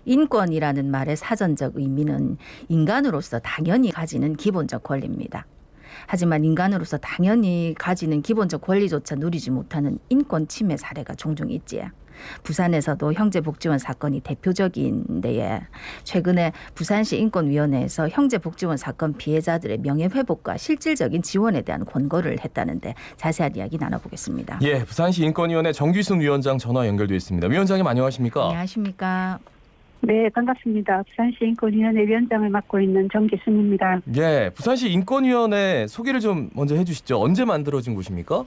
인권이라는 말의 사전적 의미는 인간으로서 당연히 가지는 기본적 권리입니다. 하지만 인간으로서 당연히 가지는 기본적 권리조차 누리지 못하는 인권 침해 사례가 종종 있지요. 부산에서도 형제복지원 사건이 대표적인데요. 최근에 부산시 인권위원회에서 형제복지원 사건 피해자들의 명예회복과 실질적인 지원에 대한 권고를 했다는데 자세한 이야기 나눠보겠습니다. 예, 부산시 인권위원회 정규순 위원장 전화 연결돼 있습니다. 위원장님 안녕하십니까? 안녕하십니까? 네, 반갑습니다. 부산시 인권위원회 위원장을 맡고 있는 정기순입니다. 예, 부산시 인권위원회 소개를 좀 먼저 해주시죠. 언제 만들어진 곳입니까?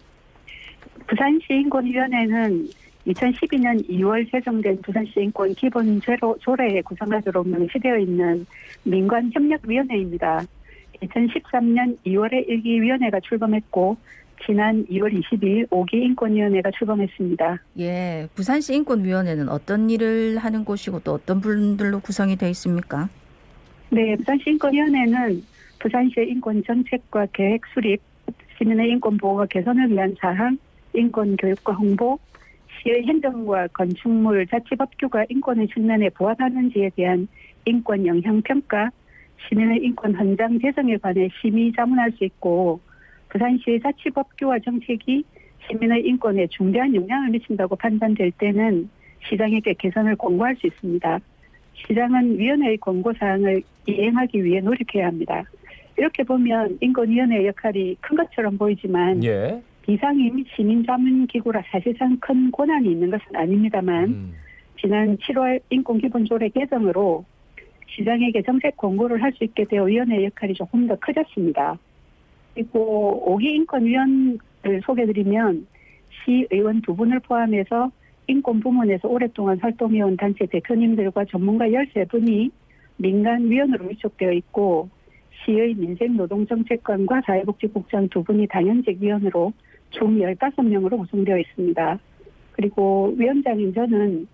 부산시 인권위원회는 2012년 2월 제정된 부산시 인권 기본 조례의 구성가지로 명시되어 있는 민관협력위원회입니다. 2013년 2월에 1기 위원회가 출범했고 지난 2월 22일 5기 인권위원회가 출범했습니다. 예, 부산시 인권위원회는 어떤 일을 하는 곳이고 또 어떤 분들로 구성이 되어 있습니까? 네, 부산시 인권위원회는 부산시의 인권 정책과 계획 수립, 시민의 인권 보호와 개선을 위한 사항, 인권 교육과 홍보, 시의 행정과 건축물 자치법규가 인권의 측면에 부합하는지에 대한 인권 영향 평가, 시민의 인권 헌장 제정에 관해 심의 자문할 수 있고 부산시의 자치법규와 정책이 시민의 인권에 중대한 영향을 미친다고 판단될 때는 시장에게 개선을 권고할 수 있습니다. 시장은 위원회의 권고사항을 이행하기 위해 노력해야 합니다. 이렇게 보면 인권위원회의 역할이 큰 것처럼 보이지만 예. 비상임 시민자문기구라 사실상 큰 권한이 있는 것은 아닙니다만 지난 7월 인권기본조례 개정으로 시장에게 정책 권고를 할 수 있게 되어 위원회의 역할이 조금 더 커졌습니다. 그리고 5기 인권위원을 소개드리면 시의원 2분을 포함해서 인권 부문에서 오랫동안 활동해온 단체 대표님들과 전문가 13분이 민간위원으로 위촉되어 있고 시의 민생노동정책관과 사회복지국장 2분이 당연직 위원으로 총 15명으로 구성되어 있습니다. 그리고 위원장인 저는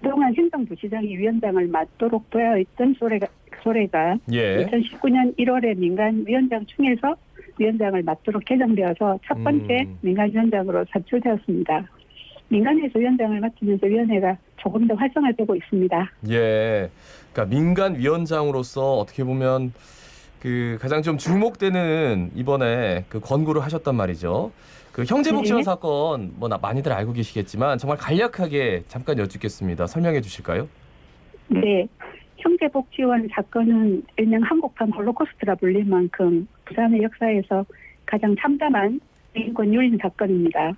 그동안 행정부시장이 위원장을 맡도록 되어 있던 조례가 예. 2019년 1월에 민간위원장 중에서 위원장을 맡도록 개정되어서 첫 번째 민간위원장으로 선출되었습니다. 민간에서 위원장을 맡으면서 위원회가 조금 더 활성화되고 있습니다. 예. 그러니까 민간 위원장으로서 어떻게 보면 가장 좀 주목되는 이번에 권고를 하셨단 말이죠. 형제복지원 네. 사건 많이들 알고 계시겠지만 정말 간략하게 잠깐 여쭙겠습니다. 설명해 주실까요? 네. 형제복지원 사건은 일명 한국판 홀로코스트라 불릴 만큼 부산의 역사에서 가장 참담한 인권 유린 사건입니다.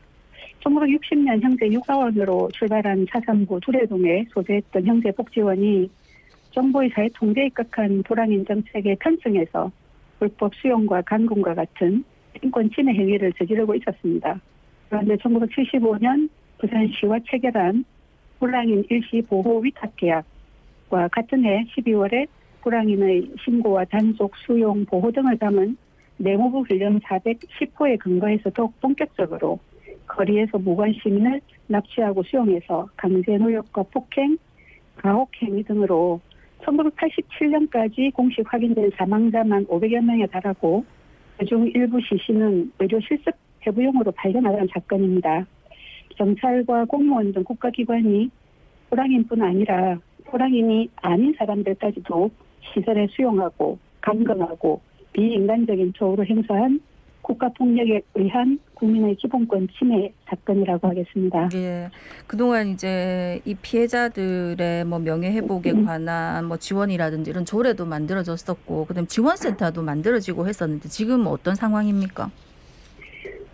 1960년 형제 육아원으로 출발한 차산구 두레동에 소재했던 형제복지원이 정부의 사회 통제에 입각한 불황인 정책에 편승해서 불법 수용과 감금과 같은 인권 침해 행위를 저지르고 있었습니다. 그런데 1975년 부산시와 체결한 불황인 일시 보호 위탁 계약과 같은 해 12월에 불황인의 신고와 단속, 수용, 보호 등을 담은 내무부 훈령 410호에 근거해서 더욱 본격적으로 거리에서 무관 시민을 납치하고 수용해서 강제 노역과 폭행, 가혹행위 등으로 1987년까지 공식 확인된 사망자만 500여 명에 달하고 그중 일부 시신은 의료 실습 해부용으로 발견하던 사건입니다. 경찰과 공무원 등 국가기관이 호랑인뿐 아니라 호랑인이 아닌 사람들까지도 시설에 수용하고 감금하고 비인간적인 처우를 행사한 국가폭력에 의한 국민의 기본권 침해 사건이라고 하겠습니다. 예, 그동안 이제 이 피해자들의 명예회복에 관한 지원이라든지 이런 조례도 만들어졌었고, 그다음 지원센터도 만들어지고 했었는데 지금 어떤 상황입니까?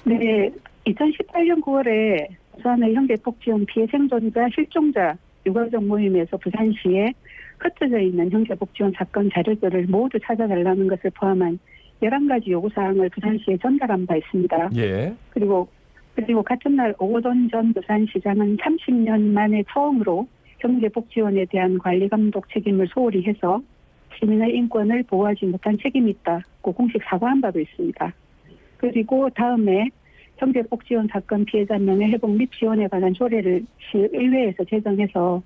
네, 2018년 9월에 부산의 형제복지원 피해 생존자 실종자 유가족 모임에서 부산시에 흩어져 있는 형제복지원 사건 자료들을 모두 찾아달라는 것을 포함한 11가지 요구사항을 부산시에 전달한 바 있습니다. 예. 그리고 같은 날 오고돈 전 부산시장은 30년 만에 처음으로 형제복지원에 대한 관리감독 책임을 소홀히 해서 시민의 인권을 보호하지 못한 책임이 있다고 공식 사과한 바도 있습니다. 그리고 다음에 형제복지원 사건 피해자 명예회복 및 지원에 관한 조례를 시의회에서 제정해서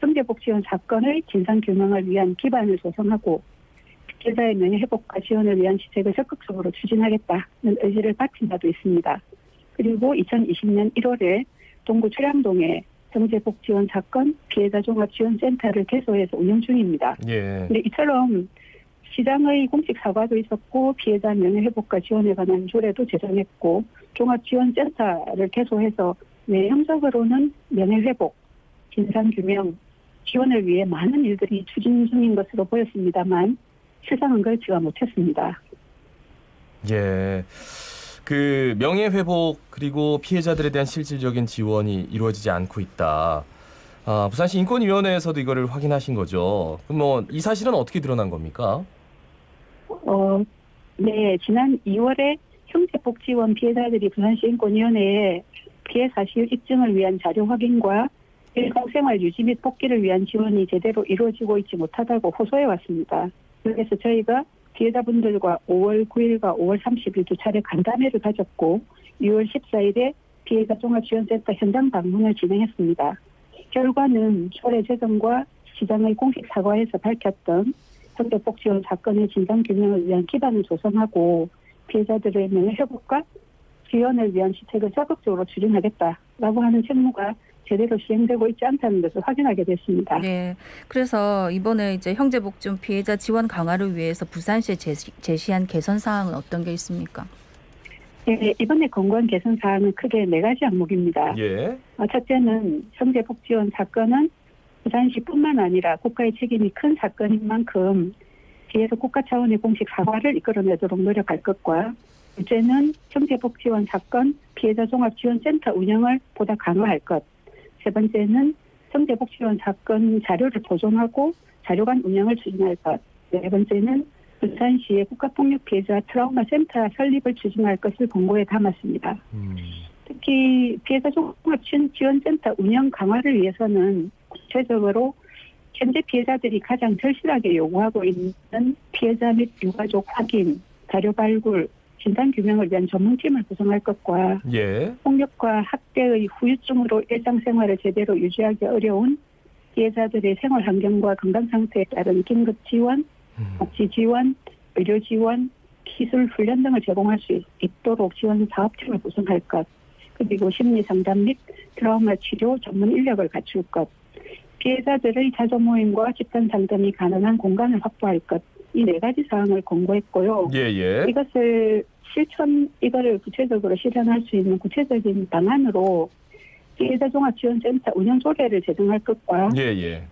형제복지원 사건의 진상규명을 위한 기반을 조성하고 피해자의 명예회복과 지원을 위한 시책을 적극적으로 추진하겠다는 의지를 밝힌 바도 있습니다. 그리고 2020년 1월에 동구 최량동에 경제복지원 사건 피해자 종합지원센터를 개소해서 운영 중입니다. 예. 근데 이처럼 시장의 공식 사과도 있었고 피해자 명예회복과 지원에 관한 조례도 제정했고 종합지원센터를 개소해서 내용적으로는 명예회복, 진상규명, 지원을 위해 많은 일들이 추진 중인 것으로 보였습니다만 실상은 그렇지가 못했습니다. 예. 그 명예회복 그리고 피해자들에 대한 실질적인 지원이 이루어지지 않고 있다. 부산시 인권위원회에서도 이거를 확인하신 거죠. 그럼 뭐 이 사실은 어떻게 드러난 겁니까? 네, 지난 2월에 형제복지원 피해자들이 부산시 인권위원회에 피해 사실 입증을 위한 자료 확인과 일상생활 유지 및 복귀를 위한 지원이 제대로 이루어지고 있지 못하다고 호소해 왔습니다. 그래서 저희가 피해자분들과 5월 9일과 5월 30일 두 차례 간담회를 가졌고 6월 14일에 피해자 종합지원센터 현장 방문을 진행했습니다. 결과는 조례 제정과 시장의 공식 사과에서 밝혔던 형제복지원 사건의 진상규명을 위한 기반을 조성하고 피해자들의 명예회복과 지원을 위한 시책을 적극적으로 추진하겠다라고 하는 책무가 제대로 시행되고 있지 않다는 것을 확인하게 됐습니다. 네. 그래서 이번에 이제 형제복지원 피해자 지원 강화를 위해서 부산시에 제시한 개선 사항은 어떤 게 있습니까? 네, 이번에 권고한 개선 사항은 크게 4가지 항목입니다. 예. 첫째는 형제복지원 사건은 부산시뿐만 아니라 국가의 책임이 큰 사건인 만큼 뒤에서 국가 차원의 공식 사과를 이끌어내도록 노력할 것과 둘째는 형제복지원 사건 피해자 종합지원센터 운영을 보다 강화할 것. 세 번째는 형제복지원 사건 자료를 보존하고 자료관 운영을 추진할 것. 네 번째는 부산시의 국가폭력 피해자 트라우마 센터 설립을 추진할 것을 공고에 담았습니다. 특히 피해자 종합지원센터 운영 강화를 위해서는 구체적으로 현재 피해자들이 가장 절실하게 요구하고 있는 피해자 및 유가족 확인, 자료 발굴, 진상규명을 위한 전문팀을 구성할 것과 예. 폭력과 학대의 후유증으로 일상생활을 제대로 유지하기 어려운 피해자들의 생활 환경과 건강 상태에 따른 긴급 지원, 복지 지원, 의료 지원, 기술 훈련 등을 제공할 수 있도록 지원 사업팀을 구성할 것, 그리고 심리 상담 및 트라우마 치료 전문 인력을 갖출 것, 피해자들의 자조 모임과 집단 상담이 가능한 공간을 확보할 것, 이 4가지 사항을 공고했고요. 예. 이거를 구체적으로 실현할 수 있는 구체적인 방안으로 피해자 종합지원센터 운영 조례를 제정할 것과 예.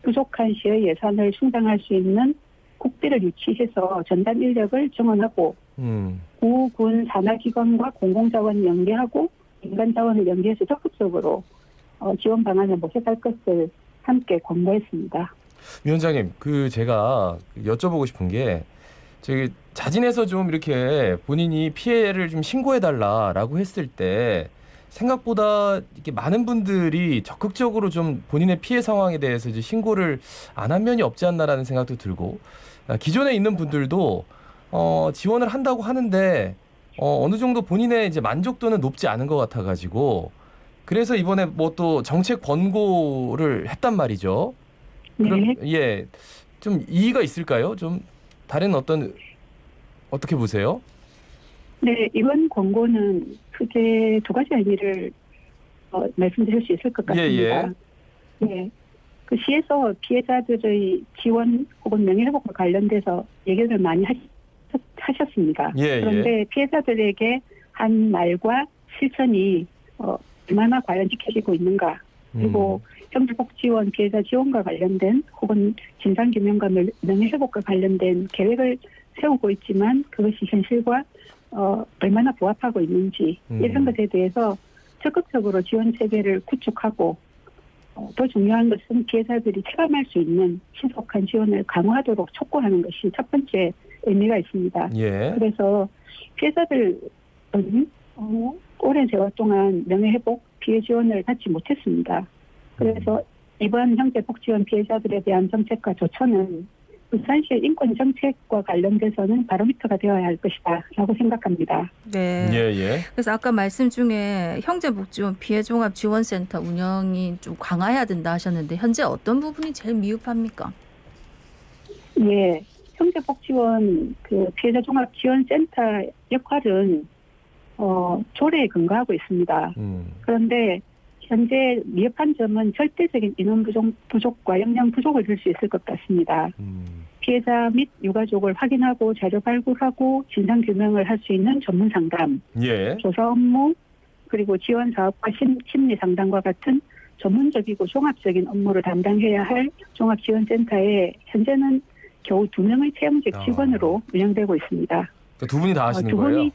부족한 시의 예산을 충당할 수 있는 국비를 유치해서 전담 인력을 정원하고 구, 군, 산하기관과 공공자원을 연계하고 민간자원을 연계해서 적극적으로 지원 방안을 모색할 것을 함께 권고했습니다. 위원장님, 제가 여쭤보고 싶은 게 저기 자진해서 좀 이렇게 본인이 피해를 좀 신고해달라라고 했을 때 생각보다 이렇게 많은 분들이 적극적으로 좀 본인의 피해 상황에 대해서 이제 신고를 안 한 면이 없지 않나라는 생각도 들고 기존에 있는 분들도 지원을 한다고 하는데 어느 정도 본인의 이제 만족도는 높지 않은 것 같아가지고 그래서 이번에 뭐 또 정책 권고를 했단 말이죠. 그럼 네. 좀 이의가 있을까요? 좀 다른 어떻게 보세요? 네, 이번 권고는 크게 2가지 의미를 말씀드릴 수 있을 것 같습니다. 네, 그 시에서 피해자들의 지원 혹은 명예회복과 관련돼서 얘기를 많이 하셨습니다. 그런데 피해자들에게 한 말과 실천이 얼마나 과연 지켜지고 있는가, 그리고 형제복지원 피해자 지원과 관련된 혹은 진상규명과 명예회복과 관련된 계획을 세우고 있지만 그것이 현실과 얼마나 부합하고 있는지 이런 것에 대해서 적극적으로 지원 체계를 구축하고 더 중요한 것은 피해자들이 체감할 수 있는 신속한 지원을 강화하도록 촉구하는 것이 첫 번째 의미가 있습니다. 그래서 피해자들은 오랜 세월 동안 명예회복 피해 지원을 받지 못했습니다. 그래서 이번 형제복지원 피해자들에 대한 정책과 조처는 부산시의 인권 정책과 관련돼서는 바로미터가 되어야 할 것이다 라고 생각합니다. 네. 그래서 아까 말씀 중에 형제복지원 피해종합지원센터 운영이 좀 강화해야 된다 하셨는데 현재 어떤 부분이 제일 미흡합니까? 예, 형제복지원 피해자 종합지원센터 역할은 조례에 근거하고 있습니다. 그런데 현재 미흡한 점은 절대적인 인원 부족과 역량 부족을 들 수 있을 것 같습니다. 피해자 및 유가족을 확인하고 자료 발굴하고 진상 규명을 할 수 있는 전문 상담, 예. 조사 업무, 그리고 지원 사업과 심리 상담과 같은 전문적이고 종합적인 업무를 담당해야 할 종합지원센터에 현재는 겨우 2명의 채용직 직원으로 운영되고 있습니다. 그러니까 두 분이 다 하시는 두 분이, 거예요?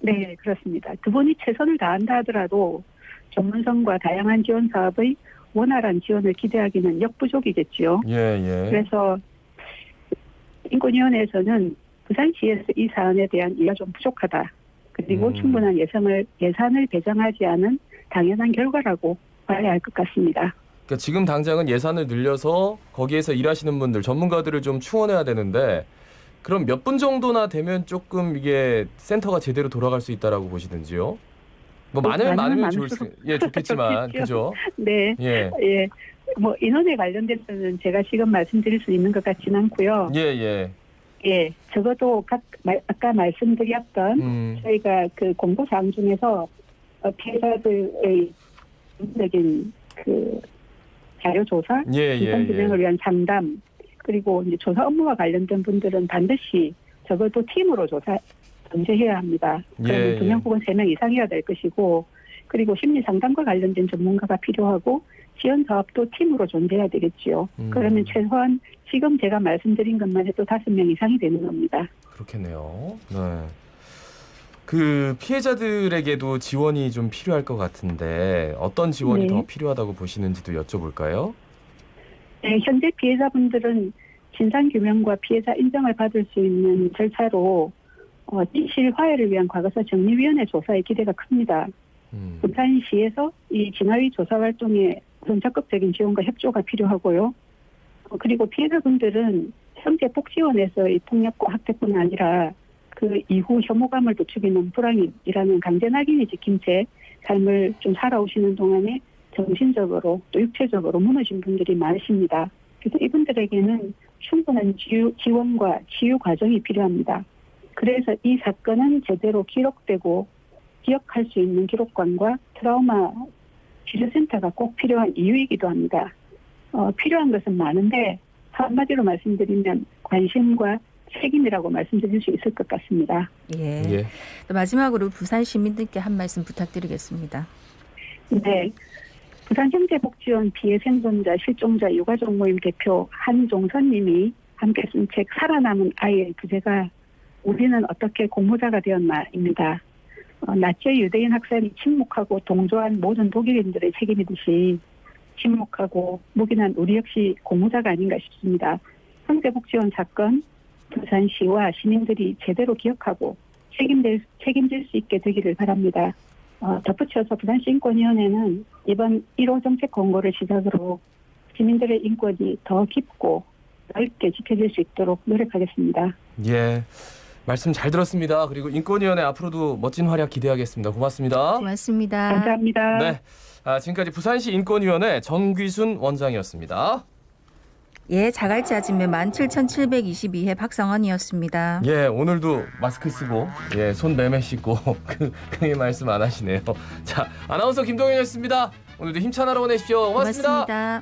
네, 그렇습니다. 두 분이 최선을 다한다 하더라도 전문성과 다양한 지원 사업의 원활한 지원을 기대하기는 역부족이겠지요. 예, 예. 그래서 인권위원회에서는 부산시에서 이 사안에 대한 이해가 좀 부족하다. 그리고 충분한 예산을 배정하지 않은 당연한 결과라고 봐야 할 것 같습니다. 그러니까 지금 당장은 예산을 늘려서 거기에서 일하시는 분들, 전문가들을 좀 충원해야 되는데 그럼 몇 분 정도나 되면 조금 이게 센터가 제대로 돌아갈 수 있다라고 보시는지요? 뭐 많으면 좋겠지만 그죠? 네, 예, 예. 뭐 인원에 관련돼서는 제가 지금 말씀드릴 수 있는 것 같지는 않고요. 예, 예. 예, 적어도 아까 말씀드렸던 저희가 그 공고 사항 중에서 피해자들의 적인 그 자료 조사, 진상 규명을 위한 상담, 그리고 이제 조사 업무와 관련된 분들은 반드시 적어도 팀으로 전제해야 합니다. 그러면 2명 혹은 3명 이상이어야 될 것이고, 그리고 심리 상담과 관련된 전문가가 필요하고 지원 사업도 팀으로 존재해야 되겠지요. 그러면 최소한 지금 제가 말씀드린 것만 해도 5명 이상이 되는 겁니다. 그렇겠네요. 네. 그 피해자들에게도 지원이 좀 필요할 것 같은데 어떤 지원이 더 필요하다고 보시는지도 여쭤볼까요? 네, 현재 피해자분들은 진상규명과 피해자 인정을 받을 수 있는 절차로 진실 화해를 위한 과거사 정리위원회 조사의 기대가 큽니다. 부산시에서 이 진화위 조사 활동에 우선 적극적인 지원과 협조가 필요하고요. 그리고 피해자분들은 현재 복지원에서의 폭력과 학대뿐 아니라 그 이후 혐오감을 부추기는 불황이라는 강제 낙인이 찍힌 채 삶을 좀 살아오시는 동안에 정신적으로 또 육체적으로 무너진 분들이 많으십니다. 그래서 이분들에게는 충분한 지원과 치유 과정이 필요합니다. 그래서 이 사건은 제대로 기록되고 기억할 수 있는 기록관과 트라우마 치료센터가 꼭 필요한 이유이기도 합니다. 필요한 것은 많은데 한마디로 말씀드리면 관심과 책임이라고 말씀드릴 수 있을 것 같습니다. 예. 예. 마지막으로 부산 시민들께 한 말씀 부탁드리겠습니다. 네. 부산경제복지원 피해 생존자 실종자 유가족 모임 대표 한종선님이 함께 쓴 책 살아남은 아이의 부제가 우리는 어떻게 공모자가 되었나입니다. 나치의 유대인 학살이 침묵하고 동조한 모든 독일인들의 책임이듯이 침묵하고 묵인한 우리 역시 공모자가 아닌가 싶습니다. 경제복지원 사건 부산시와 시민들이 제대로 기억하고 책임질 수 있게 되기를 바랍니다. 덧붙여서 부산시 인권위원회는 이번 1호 정책 권고를 시작으로 시민들의 인권이 더 깊고 넓게 지켜질 수 있도록 노력하겠습니다. 예, 말씀 잘 들었습니다. 그리고 인권위원회 앞으로도 멋진 활약 기대하겠습니다. 고맙습니다. 고맙습니다. 감사합니다. 네, 지금까지 부산시 인권위원회 정귀순 원장이었습니다. 예, 자갈치 아침에 17,722회 박성원이었습니다. 예, 오늘도 마스크 쓰고 손 매매 씻고 크게 말씀 안 하시네요. 자, 아나운서 김동현이었습니다. 오늘도 힘찬 하루 보내십시오. 고맙습니다. 고맙습니다.